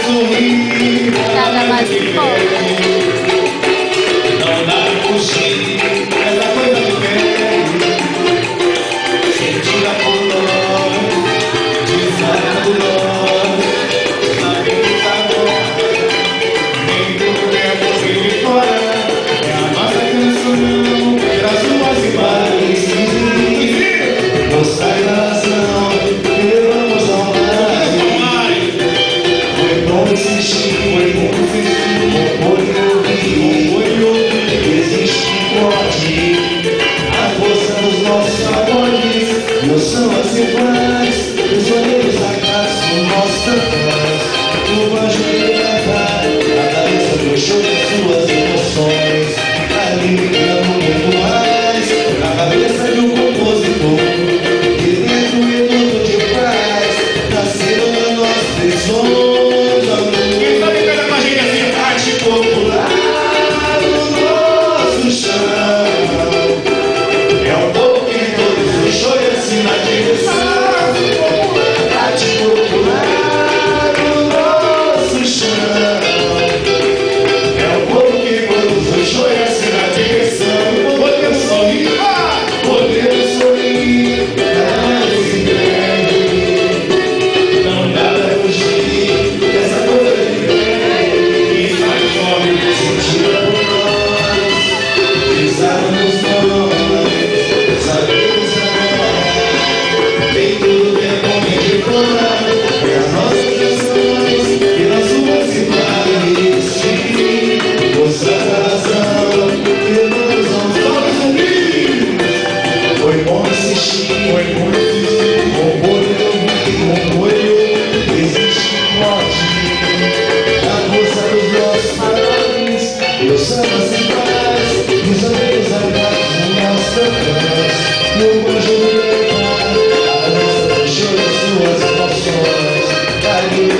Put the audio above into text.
Cada mais um pouco. Não dá pra fugir dessa coisa que vem, sentida por nós, desmaiada por nós, sabendo que tá agora, nem tudo tempo vem de fora, é a nossa canção, pelas ruas e bares, mostrar a nação, que levamos ao mar. Foi bom assistir, foi bom assistir, emoções iguais, os olheiros acaso mostram voz. O anjo que leva a cabeça do show de suas emoções. Alivia muito mais a cabeça de um compositor. Que dentro minuto de paz nasceram nas nossas prisões. Quem sabe cantar com a gente assim? Arte popular no nosso chão. É um povo que todos os shows na direção, arte popular no nosso chão. É o povo que todos os shows na direção. Podemos sorrir, podemos sorrir, não se entende. Não dá pra fugir dessa coisa que vem, que faz fome, sentida por nós, pisaram nos nós, sabemos tem tudo que é bom e de fora, é as nossas canções, pelas ruas e bares, mostrar a razão, que nós vamos sorrir. Foi bom assistir, comboio, existe morte, a força dos nossos valores, e o samba sem paz, os amigos agarrados no nosso canto, no anjo do levar suas emoções, carinho,